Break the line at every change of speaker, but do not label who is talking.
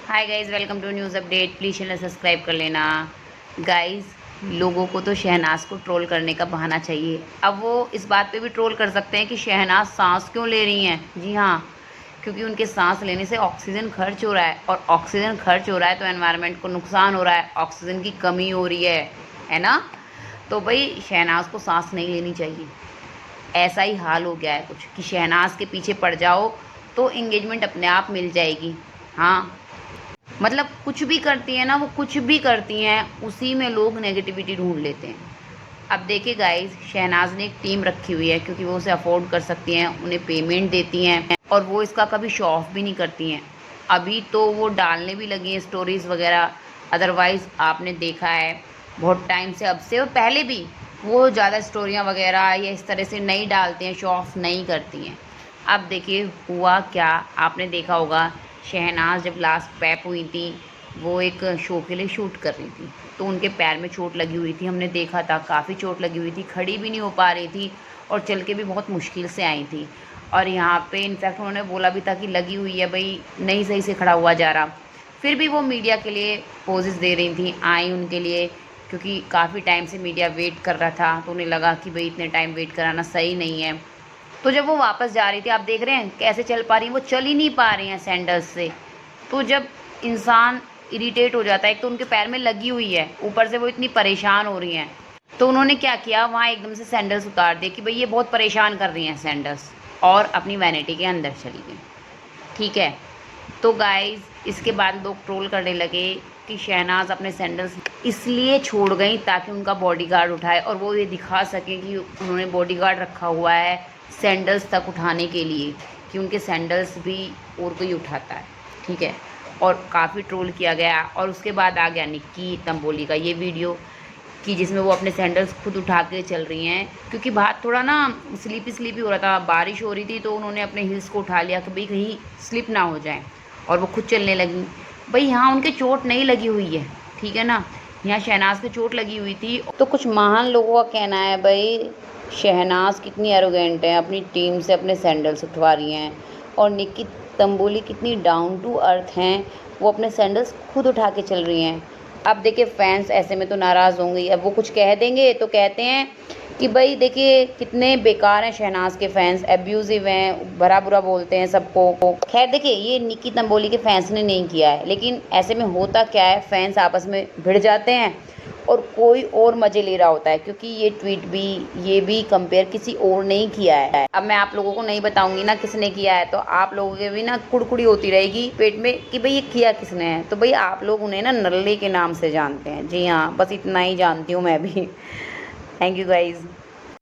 Hi guys, welcome to news update. Please channel subscribe कर लेना। Guys, लोगों को तो शहनाज़ को ट्रोल करने का बहाना चाहिए। अब वो इस बात पे भी ट्रोल कर सकते हैं कि शहनाज़ सांस क्यों ले रही हैं। जी हाँ, क्योंकि उनके सांस लेने से ऑक्सीजन खर्च हो रहा है, और ऑक्सीजन खर्च हो रहा है तो एनवायरनमेंट को नुकसान हो रहा है, ऑक्सीजन की कमी हो रही है ना। तो भाई शहनाज़ को सांस नहीं लेनी चाहिए। ऐसा ही हाल हो गया है कुछ कि शहनाज़ के पीछे पड़ जाओ तो इंगेजमेंट अपने आप मिल जाएगी। हाँ, मतलब कुछ भी करती हैं ना, वो कुछ भी करती हैं उसी में लोग नेगेटिविटी ढूंढ लेते हैं। अब देखिए गाइस, शहनाज ने एक टीम रखी हुई है क्योंकि वो उसे अफोर्ड कर सकती हैं, उन्हें पेमेंट देती हैं, और वो इसका कभी शो ऑफ भी नहीं करती हैं। अभी तो वो डालने भी लगी हैं स्टोरीज़ वगैरह। अदरवाइज़ आपने देखा है बहुत टाइम से, अब से और पहले भी वो ज़्यादा स्टोरियाँ वगैरह या इस तरह से नहीं डालती हैं, शो ऑफ नहीं करती हैं। अब देखिए हुआ क्या, आपने देखा होगा शहनाज जब लास्ट पैप हुई थी, वो एक शो के लिए शूट कर रही थी, तो उनके पैर में चोट लगी हुई थी। हमने देखा था काफ़ी चोट लगी हुई थी, खड़ी भी नहीं हो पा रही थी और चल के भी बहुत मुश्किल से आई थी। और यहाँ पे इनफैक्ट उन्होंने बोला भी था कि लगी हुई है भाई, नहीं सही से खड़ा हुआ जा रहा। फिर भी वो मीडिया के लिए पोजेस दे रही थी, आई उनके लिए, क्योंकि काफ़ी टाइम से मीडिया वेट कर रहा था, तो उन्हें लगा कि भाई इतने टाइम वेट कराना सही नहीं है। तो जब वो वापस जा रही थी, आप देख रहे हैं कैसे चल पा रही हैं, वो चल ही नहीं पा रही हैं सैंडल्स से। तो जब इंसान इरिटेट हो जाता है, एक तो उनके पैर में लगी हुई है, ऊपर से वो इतनी परेशान हो रही हैं, तो उन्होंने क्या किया, वहाँ एकदम से सैंडल्स उतार दिए कि भाई ये बहुत परेशान कर रही हैं सैंडल्स, और अपनी वैनिटी के अंदर चली गई। ठीक है, तो गाइस इसके बाद लोग ट्रोल करने लगे कि शहनाज अपने सैंडल्स इसलिए छोड़ गई ताकि उनका बॉडीगार्ड उठाए, और वो ये दिखा सकें कि उन्होंने बॉडीगार्ड रखा हुआ है सैंडल्स तक उठाने के लिए, कि उनके सैंडल्स भी और कोई उठाता है। ठीक है, और काफ़ी ट्रोल किया गया। और उसके बाद आ गया निक्की तंबोली का ये वीडियो, कि जिसमें वो अपने सैंडल्स खुद उठा के चल रही हैं, क्योंकि बाहर थोड़ा ना स्लीपी स्लीपी हो रहा था, बारिश हो रही थी, तो उन्होंने अपने हिल्स को उठा लिया कि भाई कहीं स्लिप ना हो जाए, और वो खुद चलने लगी। भाई यहाँ उनके चोट नहीं लगी हुई है, ठीक है ना, यहाँ शहनाज की चोट लगी हुई थी। तो कुछ महान लोगों का कहना है भाई शहनाज कितनी एरोगेंट है, अपनी टीम से अपने सैंडल्स उठवा रही हैं, और निक्की तंबोली कितनी डाउन टू अर्थ हैं, वो अपने सैंडल्स खुद उठा के चल रही हैं। अब देखिए फैंस ऐसे में तो नाराज़ होंगे, अब वो कुछ कह देंगे तो कहते हैं कि भाई देखिए कितने बेकार हैं शहनाज के फैंस, एब्यूजिव हैं, भरा बुरा बोलते हैं सबको। खैर देखिए ये निक्की तंबोली के फैंस ने नहीं किया है, लेकिन ऐसे में होता क्या है, फैंस आपस में भिड़ जाते हैं और कोई और मज़े ले रहा होता है, क्योंकि ये ट्वीट भी, ये भी कंपेयर किसी और नहीं किया है। अब मैं आप लोगों को नहीं बताऊंगी ना किसने किया है, तो आप लोगों के भी ना कुड़कुड़ी होती रहेगी पेट में कि भाई ये किया किसने है। तो भाई आप लोग उन्हें ना नल्ले के नाम से जानते हैं। जी हाँ, बस इतना ही जानती हूँ मैं भी। Thank you guys.